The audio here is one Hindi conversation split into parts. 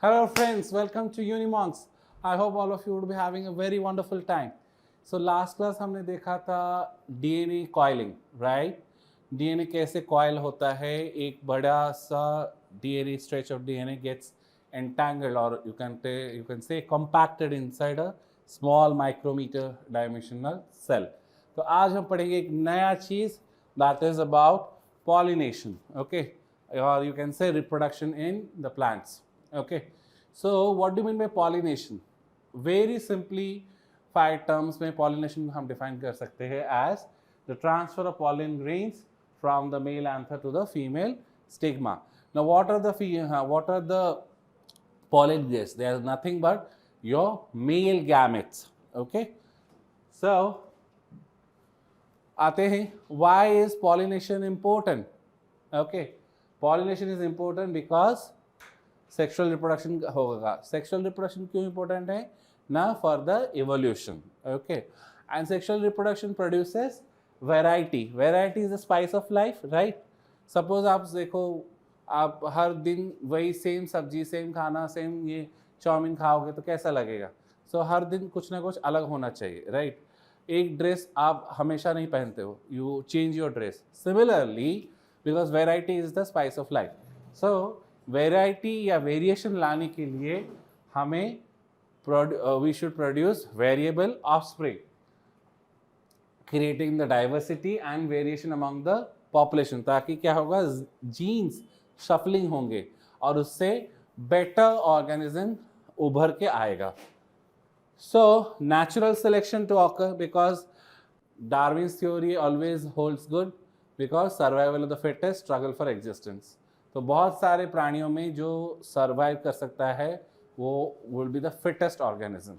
Hello friends, welcome to Unimonks. I hope all of you would be having a very wonderful time. So last class हमने देखा था DNA coiling, right? DNA कैसे coil होता है, एक बड़ा सा DNA stretch of DNA gets entangled or you can say compacted inside a small micrometer dimensional cell. तो आज हम पढ़ेंगे एक नया चीज़ that is about pollination, okay? Or you can say reproduction in the plants. Okay, so what do you mean by pollination? Very simply, 5 terms में pollination हम define कर सकते हैं as the transfer of pollen grains from the male anther to the female stigma. Now, what are the pollen grains? They are nothing but your male gametes. Okay, so आते हैं, why is pollination important? Okay, pollination is important because sexual reproduction होगा. सेक्सुअल रिप्रोडक्शन क्यों इंपॉर्टेंट है ना? For the evolution. Okay, and sexual reproduction produces variety. Variety is the spice of life, right? Suppose आप देखो, आप हर दिन वही सेम सब्जी, सेम खाना, सेम ये चाउमीन खाओगे तो कैसा लगेगा? सो हर दिन कुछ ना कुछ अलग होना चाहिए, राइट? एक ड्रेस आप हमेशा नहीं पहनते हो, you change your dress. Similarly, because variety is the spice of life. So variety या वेरिएशन लाने के लिए हमें we should produce variable offspring, creating the diversity and variation among the population. ताकि क्या होगा, जीन्स शफलिंग होंगे और उससे बेटर ऑर्गेनिज्म उभर के आएगा. So natural selection to occur because Darwin's theory always holds good because survival of the fittest, struggle for existence. तो बहुत सारे प्राणियों में जो सर्वाइव कर सकता है वो will be the fittest organism.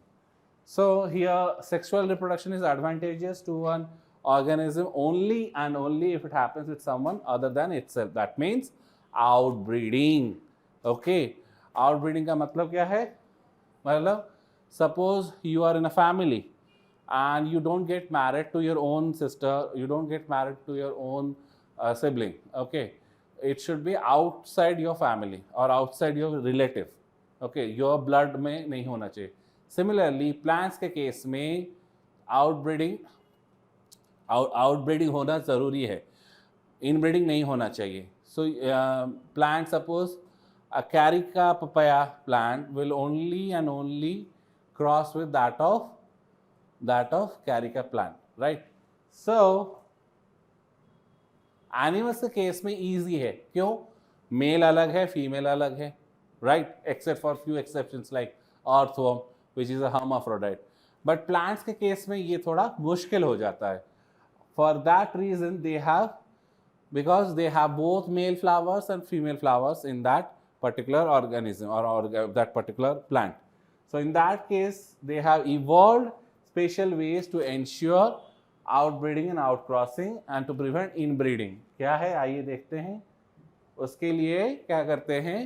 So here sexual reproduction is advantageous to one organism only and only if it happens with someone other than itself. That means outbreeding. Okay, outbreeding का मतलब क्या है? मतलब suppose you are in a family and you don't get married to your own sister, you don't get married to your own sibling. Okay, it should be outside your family or outside your relative. Okay, your blood में नहीं होना चाहिए. Similarly, plants के केस में outbreeding होना ज़रूरी है, inbreeding नहीं होना चाहिए. So plant, suppose a carica papaya plant will only and only cross with that of carica plant, right? So animals के केस में ईजी है. क्यों? मेल अलग है, फीमेल अलग है, right? Except for few exceptions like earthworm which is a hermaphrodite. But plants के केस में ये थोड़ा मुश्किल हो जाता है. For that reason they have, because they have both male flowers and female flowers in that particular organism और that particular plant. So in that case they have evolved special ways to ensure outbreeding and outcrossing and to prevent inbreeding. क्या है, आइए देखते हैं. उसके लिए क्या करते हैं,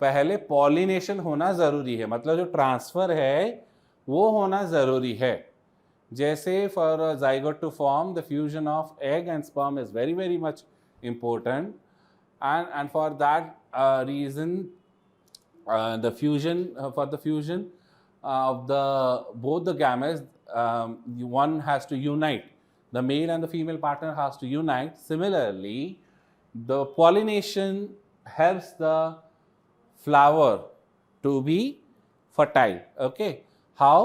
पहले पॉलिनेशन होना ज़रूरी है. मतलब जो ट्रांसफ़र है वो होना ज़रूरी है. जैसे for a zygote to form the fusion of egg and sperm is very very much important. and for that reason the fusion for the fusion of the both the gametes, one has to unite, the male and the female partner has to unite. Similarly, the pollination helps the flower to be fertile. Okay, how?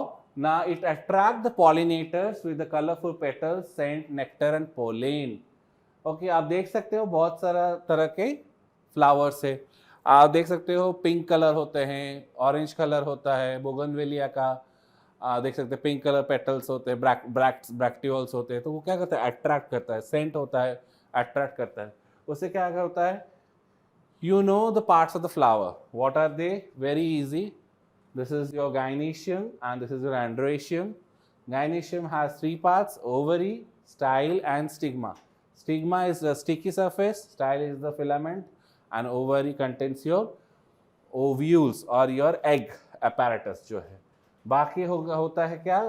Now it attracts the pollinators with the colorful petals, scent, nectar and pollen. Okay, आप देख सकते हो बहुत सारा तरह के फ्लावर्स है. आप देख सकते हो पिंक कलर होते हैं, ऑरेंज कलर होता है बोगनवेलिया का. देख सकते हैं पिंक कलर पेटल्स होते हैं, ब्रैक्टियोल्स होते हैं. तो वो क्या करता है, अट्रैक्ट करता है. सेंट होता है, अट्रैक्ट करता है. उससे क्या होता है, you know the parts of the flower. What are they? Very easy. This is your gynoecium and this is your androecium. Gynoecium has 3 parts: ovary, style and stigma. Stigma is the sticky surface, style is the filament, and ovary contains your ovules or your egg apparatus जो है. बाकी होता है क्या,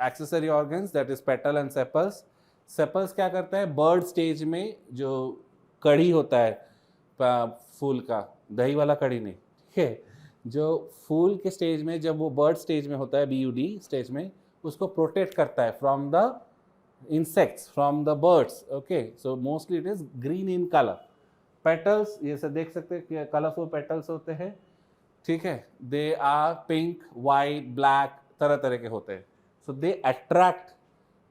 accessory organs, that is petal and sepals. Sepals क्या करता है, bird stage में जो कड़ी होता है फूल का, दही वाला कड़ी नहीं, ठीक है, जो फूल के स्टेज में, जब वो बर्ड स्टेज में होता है, BUD स्टेज में, उसको प्रोटेक्ट करता है from the insects, from the birds. Okay, so mostly it is green in color. Petals, ये से देख सकते हैं कि कलरफुल पेटल्स होते हैं, ठीक है, they are pink, white, black, तरह तरह के होते हैं. So they attract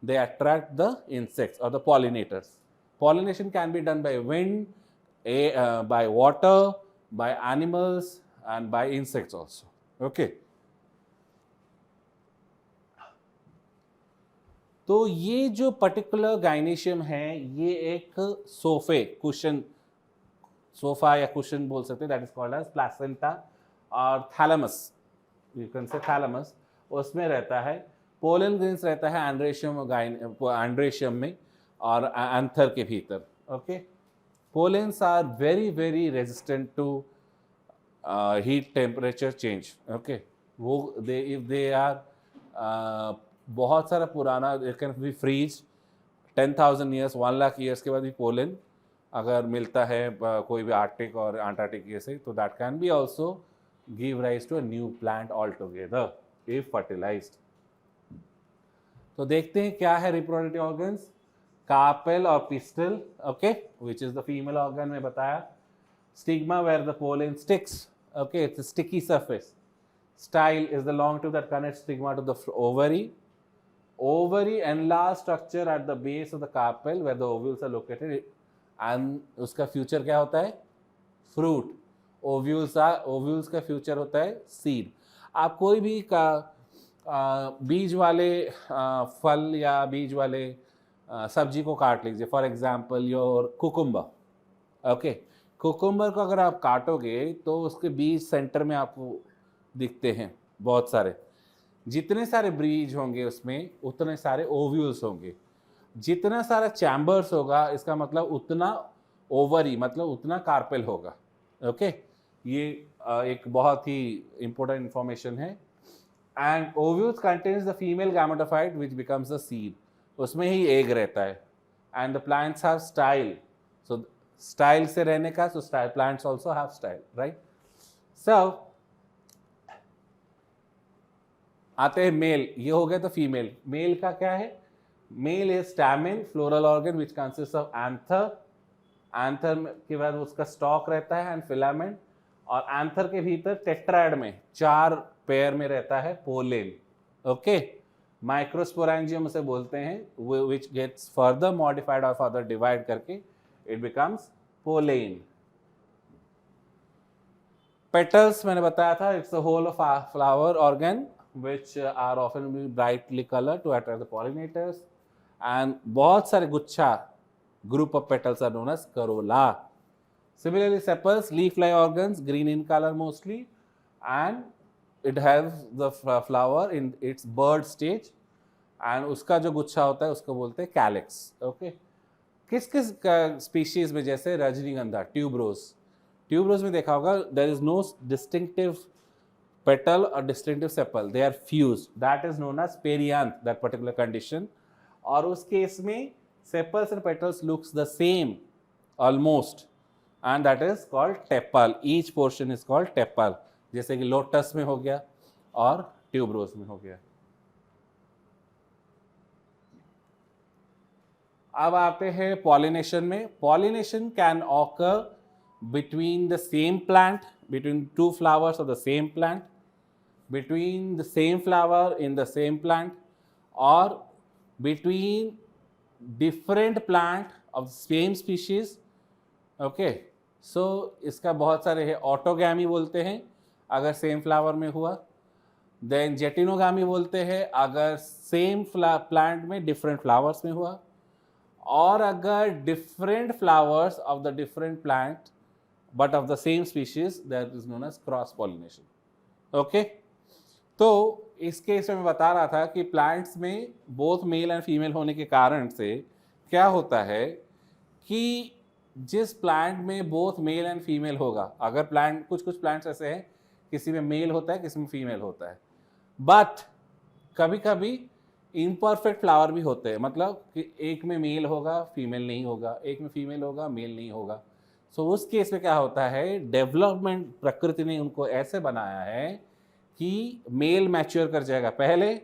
the insects or the pollinators. Pollination can be done by wind, by water, by animals and by insects also. Okay. तो ये जो पर्टिकुलर गाइनेशियम है, ये एक सोफा या कुशन बोल सकते हैं, that is called as placenta और thalamus, you can say thalamus, उसमें रहता है. पोलन ग्रेन्स रहता है एंड्रेशियम में और एंथर के भीतर. Okay, pollens are very very resistant to heat temperature change. Okay, वो इफ दे आर बहुत सारा पुराना, it can be freeze 10,000 years, 1 lakh years के बाद भी पोलन अगर मिलता है कोई भी आर्कटिक और अंटार्कटिक से, तो that can be also give rise to a new plant all together if fertilized. तो देखते हैं क्या है रिप्रोडक्टिव ऑर्गन्स. कार्पेल और pistil, okay, which is the female organ में बताया. Stigma where the pollen sticks, okay, it's a sticky surface. Style is the long tube that connects stigma to the ovary. Ovary enlarged structure at the base of the carpel where the ovules are located, and उसका फ्यूचर क्या होता है? फ्रूट. ओव्यूल्स का फ्यूचर होता है सीड. आप कोई भी बीज वाले फल या बीज वाले सब्जी को काट लीजिए. For example your cucumber. Okay, cucumber को अगर आप काटोगे तो उसके बीज सेंटर में आपको दिखते हैं बहुत सारे. जितने सारे ब्रीज होंगे उसमें उतने सारे ओव्यूल्स होंगे. जितना सारा चैम्बर्स होगा इसका मतलब उतना ओवरी, मतलब उतना कार्पेल होगा. ओके, ये एक बहुत ही इंपॉर्टेंट इंफॉर्मेशन है. And ovules contains the female gametophyte which becomes the seed. उसमें ही एग रहता है. And the plants have style. So style से रहने का, so style plants also have style, right. So आते हैं मेल. ये हो गया तो फीमेल. मेल का क्या है? Male is stamen, floral organ which consist of anther. Anther के बाद उसका स्टॉक रहता है एंड फिलामेंट, और एंथर के भीतर टेट्राएड में 4 पेयर में रहता है पोलेन. ओके, माइक्रोस्पोरेंजियम उसे बोलते हैं, विच गेट्स फर्दर मॉडिफाइड और फर्दर डिवाइड करके इट बिकम्स पोलेन. पेटल्स मैंने बताया था, it's the whole of flower organ which are often brightly colored to attract the pollinators, and बहुत सारे गुच्छा, group of petals are known as corolla. Similarly, sepals, leaf-like organs, green in color mostly, and it has the flower in its bud stage, and उसका जो गुच्छा होता है उसको बोलते हैं calyx. Okay, किस किस स्पीशीज में, जैसे रजनीगंधा, ट्यूबरोज में देखा होगा, there is no distinctive petal or distinctive sepal, they are fused, that is known as perianth, that particular condition. और उस केस में sepals and petals looks the same almost, and that is called tepal. each portion is called tepal, जैसे कि लोटस में हो गया और ट्यूबरोज में हो गया. अब आते हैं पॉलिनेशन में. Pollination can occur between the same plant, between 2 flowers of the same plant, between the same flower in the same plant, or between different plant of the same species. Okay, so इसका बहुत सारे है. ऑटोगैमी बोलते हैं अगर सेम फ्लावर में हुआ. देन जेटिनोगामी बोलते हैं अगर सेम प्लांट में डिफरेंट फ्लावर्स में हुआ, और अगर different flowers of the different plant but of the same species, that is known as cross pollination. okay, तो इस केस में मैं बता रहा था कि प्लांट्स में बोथ मेल एंड फीमेल होने के कारण से क्या होता है कि जिस प्लांट में बोथ मेल एंड फीमेल होगा, अगर प्लांट, कुछ प्लांट्स ऐसे हैं किसी में मेल होता है किसी में फीमेल होता है, बट कभी कभी इम्परफेक्ट फ्लावर भी होते हैं, मतलब कि एक में मेल होगा फीमेल नहीं होगा, एक में फीमेल होगा मेल नहीं होगा. सो उस केस में क्या होता है, डेवलपमेंट प्रकृति ने उनको ऐसे बनाया है कि मेल मैच्योर कर जाएगा पहले,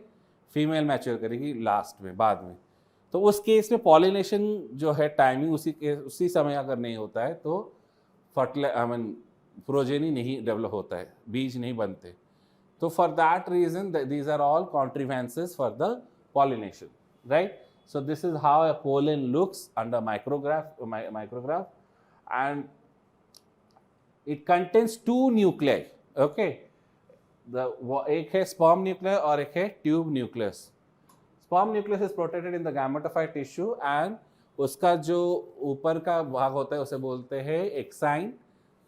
फीमेल मैच्योर करेगी लास्ट में, बाद में। तो उस केस में पॉलिनेशन जो है टाइमिंग उसी समय अगर नहीं होता है तो प्रोजेनी नहीं डेवलप होता है, बीज नहीं बनते। तो for that reason these are all contrivances for the pollination, right? So this is how a pollen looks under micrograph, and it contains two nuclei. Okay, एक है sperm nucleus और एक है tube nucleus. Sperm nucleus is protected in the gametophyte tissue, and उसका जो ऊपर का भाग होता है उसे बोलते हैं एक्साइन,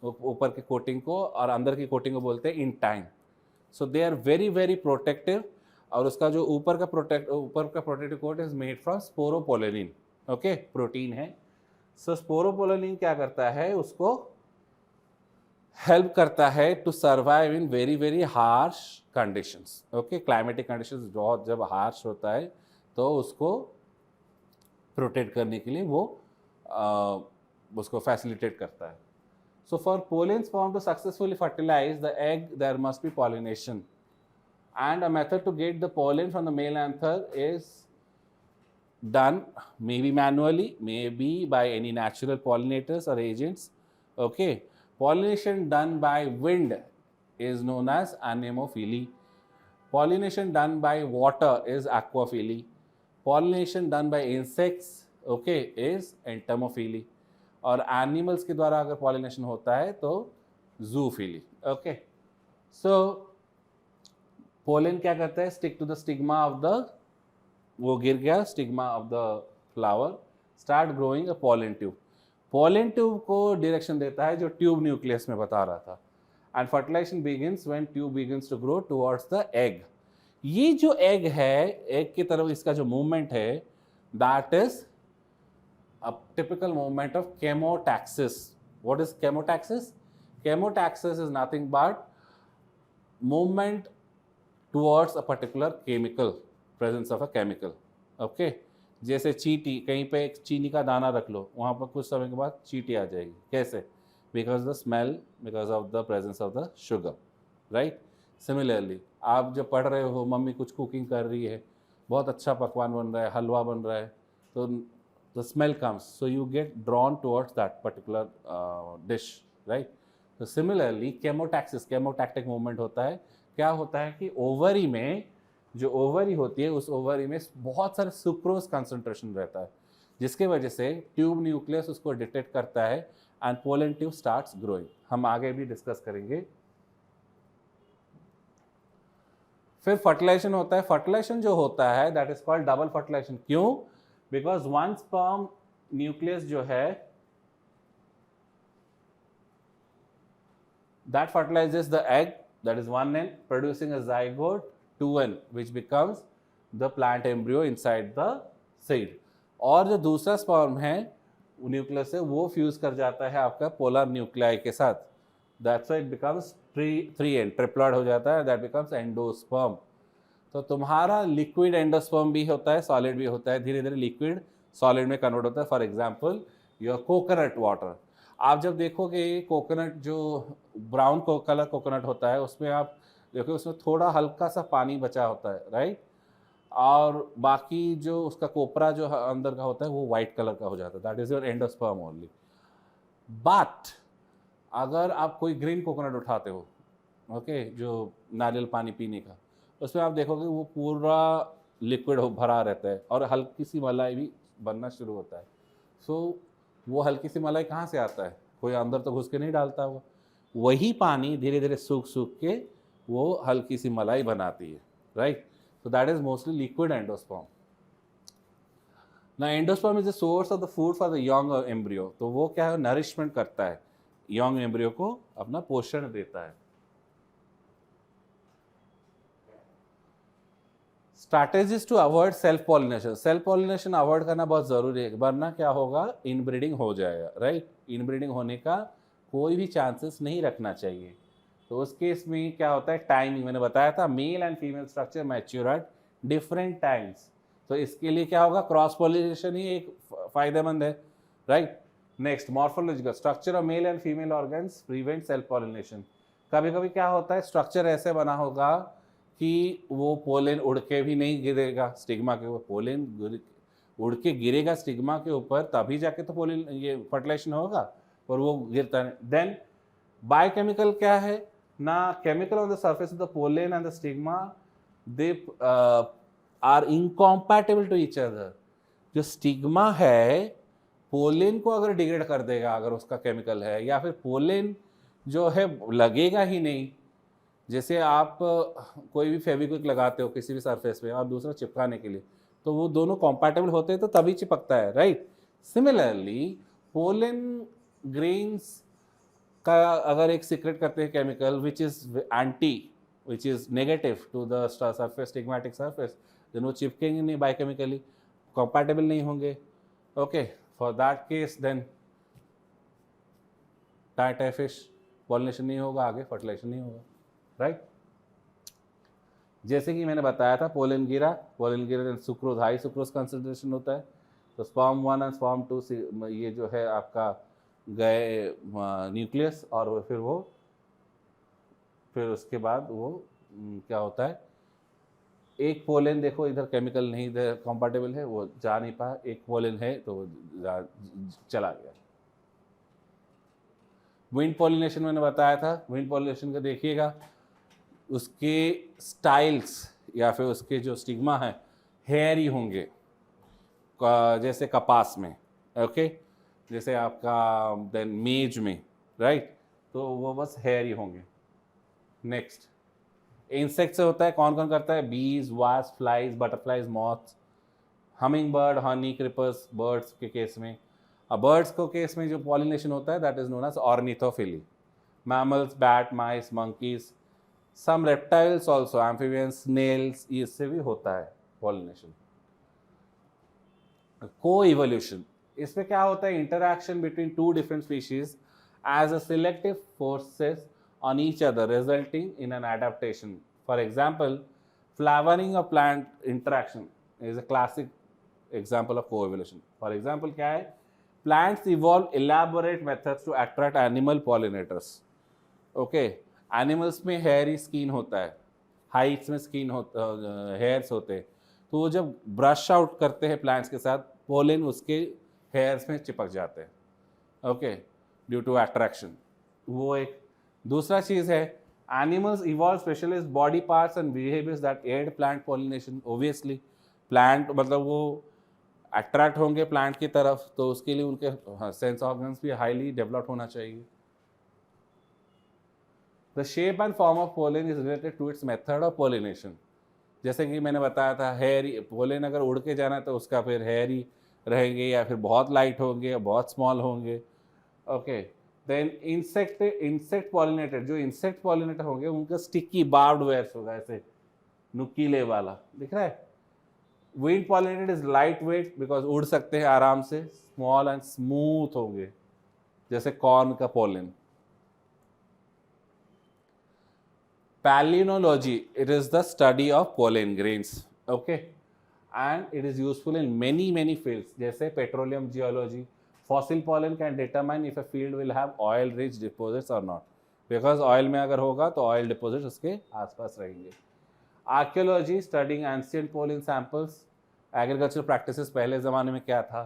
ऊपर की कोटिंग को, और अंदर की कोटिंग को बोलते हैं intine. So they are very very protective. और उसका जो ऊपर का protective coat is made from sporopollenin. Okay, protein है. सो स्पोरोपोलेनिन क्या करता है, उसको हेल्प करता है to survive in very very harsh conditions. Okay, climatic conditions बहुत जब हार्श होता है तो उसको प्रोटेक्ट करने के लिए वो उसको फैसिलिटेट करता है. So for pollen sperm to successfully fertilize the egg there must be pollination. And a method to get the pollen from the male anther is done maybe manually, maybe by any natural pollinators or agents. Okay, pollination done by wind is known as anemophily. Pollination done by water is aquaphily. Pollination done by insects, okay, is entomophily. और animals के द्वारा अगर pollination होता है तो zoophily. Okay, so पोलन क्या करता है, stick to the stigma of the, वो गिर गया stigma of the flower, start growing a pollen tube. Pollen tube को डायरेक्शन देता है जो ट्यूब न्यूक्लियस में बता रहा था. And fertilization begins when tube begins to grow towards the egg. ये जो एग है, एग की तरफ इसका जो मूवमेंट है, that is a typical movement of chemotaxis. What is chemotaxis? Chemotaxis is nothing but movement towards a particular chemical, presence of a chemical. Okay, जैसे चींटी, कहीं पे एक चीनी का दाना रख लो, वहाँ पर कुछ समय के बाद चींटी आ जाएगी. कैसे? Because the smell, because of the presence of the sugar, right? Similarly आप जब पढ़ रहे हो, मम्मी कुछ कुकिंग कर रही है, बहुत अच्छा पकवान बन रहा है, हलवा बन रहा है, तो the smell comes, so you get drawn towards that particular dish, right? तो सिमिलरली केमोटैक्सिस, केमोटैक्टिक मूवमेंट होता है. क्या होता है कि ओवरी में, जो ओवरी होती है, उस ओवरी में बहुत सारे सुक्रोज कंसंट्रेशन रहता है, जिसके वजह से ट्यूब न्यूक्लियस उसको डिटेक्ट करता है and pollen tube starts growing. हम आगे भी डिस्कस करेंगे. फिर फर्टिलाइजेशन होता है. फर्टिलाइजेशन जो होता है that is called double fertilization. क्यों? बिकॉज वन स्पर्म न्यूक्लियस जो है that fertilizes the egg, that is one end, producing a zygote 2n, which becomes the plant embryo inside the seed. और जो दूसरा स्पर्म है न्यूक्लियस से, वो फ्यूज कर जाता है आपका पोलर न्यूक्लियाई के साथ. That's why it becomes 3n, triploid हो जाता है, दैट बिकम्स एंडोस्पर्म. तो तुम्हारा लिक्विड एंडोस्पर्म भी होता है, सॉलिड भी होता है. धीरे धीरे लिक्विड सॉलिड में कन्वर्ट होता है. For example your coconut water. आप जब देखोगे कोकोनट, जो ब्राउन कलर कोकोनट होता है, उसमें आप देखो उसमें थोड़ा हल्का सा पानी बचा होता है, राइट? और बाकी जो उसका कोपरा जो अंदर का होता है वो वाइट कलर का हो जाता है. That is your endosperm only. But अगर आप कोई ग्रीन कोकोनट उठाते हो, ओके, जो नारियल पानी पीने का, उसमें आप देखोगे वो पूरा लिक्विड भरा रहता है और हल्की सी मलाई भी बनना शुरू होता है. सो वो हल्की सी मलाई कहाँ से आता है? कोई अंदर तो घुस के नहीं डालता हुआ. वही पानी धीरे धीरे सूख के वो हल्की सी मलाई बनाती है, right? So that is mostly liquid endosperm. ना endosperm is the source of the food for the young embryo. तो वो क्या है, नरिशमेंट करता है, यंग एम्ब्रियो को अपना पोषण देता है. Strategies to avoid self pollination. Self pollination avoid करना बहुत ज़रूरी है, वरना क्या होगा, इनब्रीडिंग हो जाएगा, राइट? इनब्रीडिंग होने का कोई भी चांसेस नहीं रखना चाहिए. तो उस केस में क्या होता है, टाइमिंग मैंने बताया था, male and female structure mature at different times. तो इसके लिए क्या होगा, क्रॉस पॉलिनेशन ही एक फ़ायदेमंद है, right? Next morphological structure of male and female organs prevent self pollination. कभी कभी क्या होता है, स्ट्रक्चर ऐसे बना होगा कि वो पोलन उड़ के भी नहीं गिरेगा स्टिग्मा के ऊपर, पोलन उड़ के गिरेगा स्टिग्मा के ऊपर तभी जाके तो पोलन ये फर्टिलाइजेशन होगा, पर वो गिरता नहीं। देन बायोकेमिकल क्या है ना, chemical on the surface of the pollen and the stigma they are incompatible to each other. जो स्टिग्मा है पोलन को अगर डिग्रेड कर देगा अगर उसका केमिकल है, या फिर पोलन जो है लगेगा ही नहीं। जैसे आप कोई भी फेविक्विक लगाते हो किसी भी सरफेस पे और दूसरा चिपकाने के लिए, तो वो दोनों कॉम्पैटिबल होते हैं तो तभी चिपकता है, राइट। सिमिलरली पोलन ग्रेन्स का अगर एक सीक्रेट करते हैं chemical which is negative to the surface stigmatic surface, then वो चिपकेंगे नहीं, बायोकेमिकली कंपैटिबल नहीं होंगे। Okay, for that case then टाई फिश पॉलिनेशन नहीं होगा, आगे फर्टिलाइजेशन नहीं होगा, राइट। जैसे कि मैंने बताया था पोलन गिरा सुक्रोज, हाई सुक्रोज कंसंट्रेशन होता है, तो स्पर्म 1 और स्पर्म 2 ये जो है आपका गए न्यूक्लियस, और फिर उसके बाद वो क्या होता है, एक पोलन देखो इधर केमिकल नहीं इधर कंपैटिबल है, वो जा नहीं पाया, एक पोलन है तो वो चला गया। विंड पॉलिनेशन मैंने बताया था, विंड पॉलिनेशन का देखिएगा उसके स्टाइल्स या फिर उसके जो स्टिग्मा है हेयरी होंगे, जैसे कपास में, ओके, जैसे आपका देन मेज में, राइट, तो वो बस हेयरी होंगे। नेक्स्ट इंसेक्ट से होता है, कौन कौन करता है, बीज, wasp, flies, butterflies, moths, humming bird, Honey creepers, birds के केस में। अब बर्ड्स को केस में जो पॉलिनेशन होता है that is known as ornithophily. Mammals, bat, mice, monkeys, some reptiles also, amphibians, snails, इससे भी होता है पॉलिनेशन। को इवोल्यूशन, इसमें क्या होता है, interaction between two different species as a selective forces on each other resulting in an adaptation. For example, flowering of plant interaction is a classic example of co-evolution. For example, क्या है, plants evolve elaborate methods to attract animal pollinators. Okay, animals में hairy skin होता है, heights में skin होता hairs होते हैं, तो वो जब brush out करते हैं plants के साथ, pollen उसके hairs में चिपक जाते हैं, okay, due to attraction। वो एक दूसरा चीज़ है, animals evolve specialist body parts and behaviours that aid plant pollination. Obviously plant मतलब वो अट्रैक्ट होंगे प्लांट की तरफ, तो उसके लिए उनके सेंस ऑर्गन्स भी हाईली डेवलप्ड होना चाहिए। The shape and form of pollen is related to its method of pollination. जैसे कि मैंने बताया था, हेयरी पोलन अगर उड़ के जाना है तो उसका फिर हेयरी रहेंगे, या फिर बहुत लाइट होंगे या बहुत स्मॉल होंगे, ओके। देन इंसेक्ट पॉलिनेटर, जो इंसेक्ट पॉलिनेटर होंगे उनका स्टिकी बार्ब्ड वेयर्स होगा, ऐसे नुकीले वाला, दिख रहा है। Wind pollinated is light weight because उड़ सकते हैं आराम से, स्मॉल एंड स्मूथ होंगे जैसे कॉर्न का pollen. Palynology, it is the study of pollen grains, okay, and it is useful in many fields, जैसे petroleum geology. Fossil pollen can determine if a field will have oil-rich deposits or not, because oil में अगर होगा तो oil deposits उसके आसपास रहेंगे। Archaeology, studying ancient pollen samples। Agricultural practices पहले ज़माने में क्या था।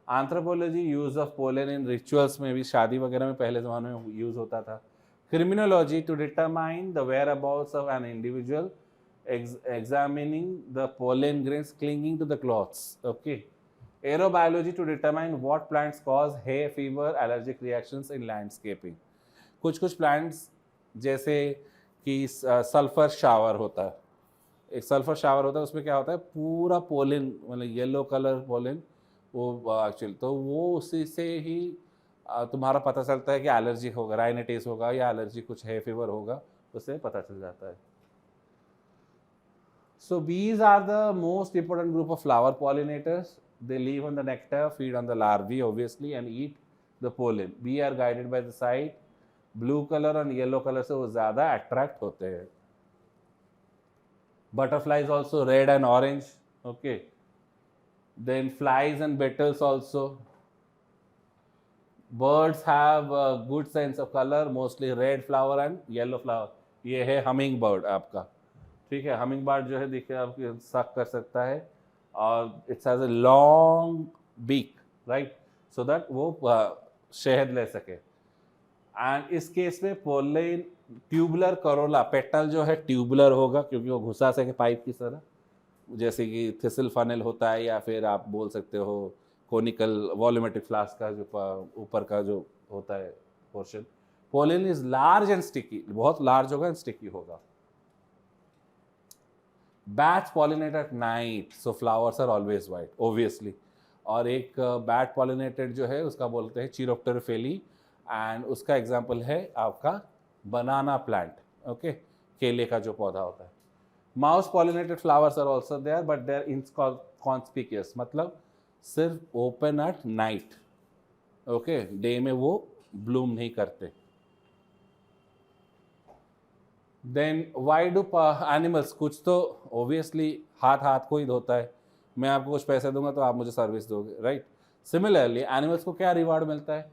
Anthropology, use of pollen in rituals में भी, शादी वगैरह में पहले ज़माने में यूज़ होता था। Criminology, to determine the whereabouts of an individual, examining the pollen grains clinging to the cloths, okay। Aerobiology, to determine what plants cause hay fever allergic reactions in landscaping। कुछ प्लांट्स जैसे कि सल्फर शावर होता है, एक सल्फर शावर होता है, उसमें क्या होता है, पूरा पोलन मतलब येलो कलर पोलन वो एक्चुअली, तो वो उसी से ही तुम्हारा पता चलता है कि एलर्जी होगा, राइनाइटिस होगा या एलर्जी कुछ है फीवर होगा, उससे पता चल जाता है। So bees are the most important group of flower pollinators. They live on the nectar, feed on the larvae obviously, and eat the pollen. Bee are guided by the sight. Blue color and yellow color से वो ज़्यादा attract होते हैं। Butterflies also red and orange, okay. Then flies and beetles also, birds have a good sense of color, mostly red flower and yellow flower. ये है हमिंग बर्ड आपका, ठीक है। हमिंग बर्ड जो है देखिए आप सक कर सकता है और it's has a long beak, right, so that वो शहद ले सके। एंड इस केस में पोलेन ट्यूबुलर करोला, पेटल जो है ट्यूबुलर होगा क्योंकि वो घुसा सके पाइप की तरह, जैसे कि थिसल फनल होता है, या फिर आप बोल सकते हो कोनिकल वॉल्यूमेट्रिक फ्लास्क का जो ऊपर का जो होता है portion. Pollen is large and sticky, बहुत लार्ज होगा एंड स्टिकी होगा। Bats pollinate at night, so flowers are always white obviously. और एक बैट पॉलिनेटेड जो है उसका बोलते हैं चिरोप्टेरोफेली, एंड उसका एग्जांपल है आपका बनाना प्लांट, ओके, केले का जो पौधा होता है। Mouse pollinated flowers are also there but they are inconspicuous, मतलब सिर्फ open at night, okay, day में वो ब्लूम नहीं करते। देन वाई डू एनिमल्स, कुछ तो ऑब्वियसली हाथ हाथ को ही धोता है, मैं आपको कुछ पैसे दूंगा तो आप मुझे सर्विस दोगे, राइट। सिमिलरली एनिमल्स को क्या रिवार्ड मिलता है?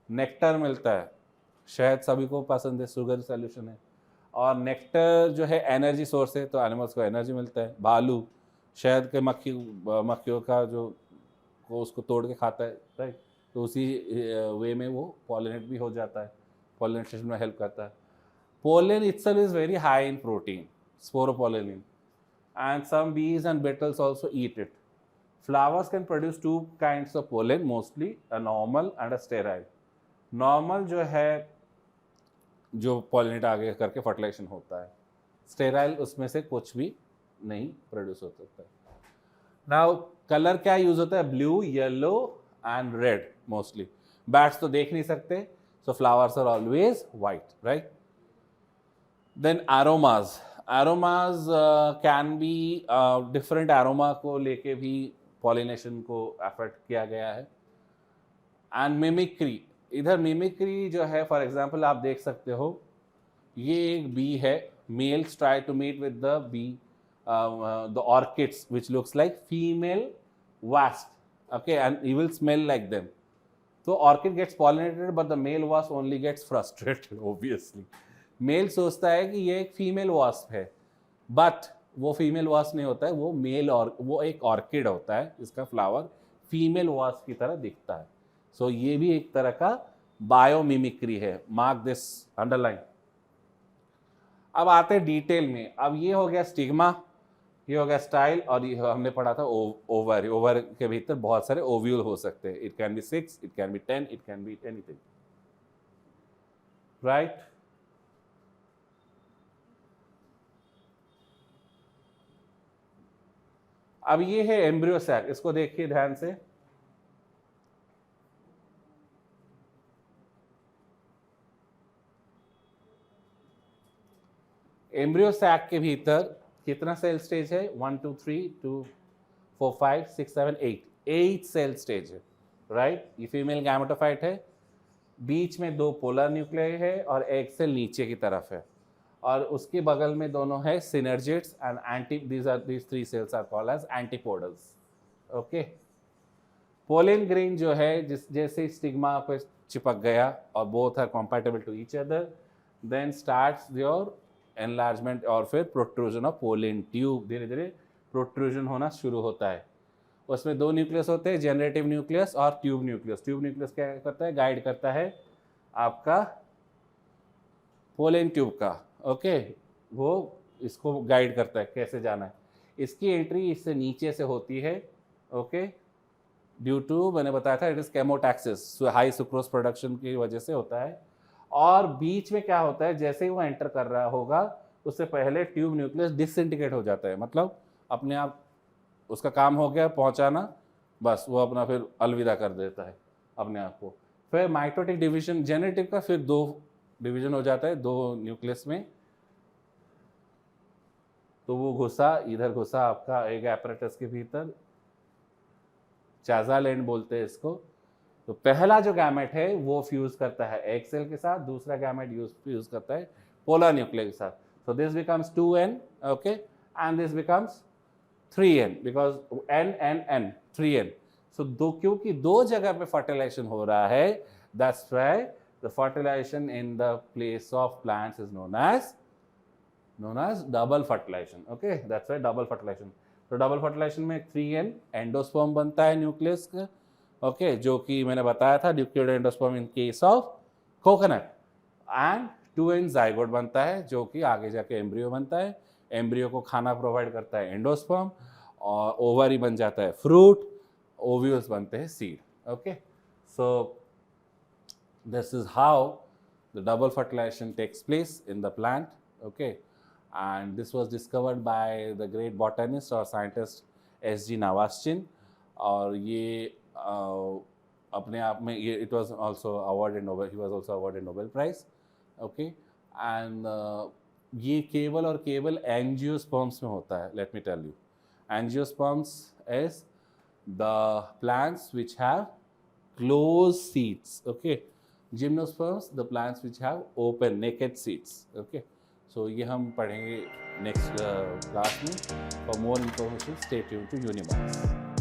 नेक्टर मिलता है, शहद सभी को पसंद है, शुगर सोल्यूशन है, और नेक्टर जो है एनर्जी सोर्स है, तो एनिमल्स को एनर्जी मिलता है। भालू शहद के मक्खियों का जो वो उसको तोड़ के खाता है, राइट, तो उसी वे में वो पॉलिनेट भी हो जाता है, पॉलिनेशन में हेल्प करता है। Pollen itself is very high in protein, sporopollen, and some bees and beetles also eat it. Flowers can produce two kinds of pollen, mostly a normal and a sterile. Normal जो है जो पॉलिनेट आगे करके फर्टिलाइजेशन होता है, स्टेराइल उसमें से कुछ भी नहीं प्रोड्यूस हो सकता है। नाउ कलर क्या यूज होता है? Blue, yellow and red mostly. Bats तो देख नहीं सकते, so flowers are always white, right. Then aromas can be different aroma को लेके भी पॉलिनेशन को एफर्ट किया गया है। एंड मिमिक्री, इधर मिमिक्री जो है फॉर एग्जांपल आप देख सकते हो, ये एक बी है, males try to meet with the bee the orchids which looks like female wasp, okay, and he will smell like them. So orchid gets pollinated but the male wasp only gets frustrated obviously. Male सोचता है कि ये एक फीमेल वास्प है, बट वो फीमेल वास्प नहीं होता है, वो मेल, और वो एक ऑर्किड होता है, इसका फ्लावर फीमेल वास्प की तरह दिखता है। सो ये भी एक तरह का बायोमिमिक्री है, मार्क दिस, अंडरलाइन। अब आते हैं डिटेल में। अब ये हो गया स्टिग्मा, ये हो गया स्टाइल, और ये हमने पढ़ा था ओवर। ओवर के भीतर बहुत सारे ओव्यूल हो सकते हैं, it can B 6, it can B 10, it can be anything, right. अब ये है एम्ब्रियो सैक, इसको देखिए ध्यान से। एम्ब्रियो सैक के भीतर कितना सेल स्टेज है? 1 2 3 2 4 5 6 7 8 सेल स्टेज है, राइट। ये फीमेल गैमेटोफाइट है, बीच में 2 पोलर न्यूक्लियाई है और एक सेल नीचे की तरफ है, और उसके बगल में दोनों है synergids and anti, these 3 cells are called as antipodals, okay. Pollen grain जो है जैसे स्टिग्मा पे चिपक गया और both are compatible to each other, then starts your enlargement और फिर प्रोट्रूजन ऑफ पोलन ट्यूब, धीरे धीरे प्रोट्रूजन होना शुरू होता है। उसमें 2 न्यूक्लियस होते हैं, जनरेटिव न्यूक्लियस और ट्यूब न्यूक्लियस। ट्यूब न्यूक्लियस क्या करता है? गाइड करता है आपका पोलन ट्यूब का, ओके, वो इसको गाइड करता है कैसे जाना है। इसकी एंट्री इससे नीचे से होती है, ओके, ड्यू टू, मैंने बताया था, it is chemotaxis, high sucrose production की वजह से होता है। और बीच में क्या होता है, जैसे ही वो एंटर कर रहा होगा उससे पहले ट्यूब न्यूक्लियस डिसइंटीग्रेट हो जाता है, मतलब अपने आप उसका काम हो गया पहुंचाना, बस वो अपना फिर अलविदा कर देता है अपने आप को। फिर माइटोटिक डिवीजन, जेनेटिव का फिर 2 डिवीजन हो जाता है 2 न्यूक्लियस में, तो वो घुसा इधर घुसा आपका एक एपरेटस के भीतर, चाजा लैंड बोलते हैं इसको। तो पहला जो गैमेट है वो फ्यूज करता है एग सेल के साथ, दूसरा गैमेट फ्यूज करता है पोलर न्यूक्लियस के साथ। So this becomes 2n, okay, and this becomes 3n because n n n 3n। सो क्योंकि 2 जगह पे फर्टिलाइजेशन हो रहा है, That's why the fertilization in the place of plants is known as double fertilization. Okay, that's why double fertilization. तो डबल फर्टिलाइजेशन में 3n एंडोस्पर्म बनता है न्यूक्लियस का, ओके, जो कि मैंने बताया था nucleoid endosperm in case of coconut, and 2n zygote बनता है जो कि आगे जाके एम्ब्रियो बनता है। एम्ब्रियो को खाना प्रोवाइड करता है एंडोस्पर्म, और ओवरी बन जाता है फ्रूट, ओव्यूल्स बनते हैं seed. Okay, so this is how the double fertilization takes place in the plant. Okay, and this was discovered by the great botanist or scientist S.G. Navaschin, और ये अपने आप में ये it was also awarded Nobel, he was also awarded Nobel Prize. Okay, and ये केवल और केवल एंजियोस्पर्म्स में होता है। Let me tell you, angiosperms is the plants which have closed seeds. Okay, gymnosperms the plants which have open naked seeds. Okay, so ये हम पढ़ेंगे next class में. For more information, stay tuned to Unimax.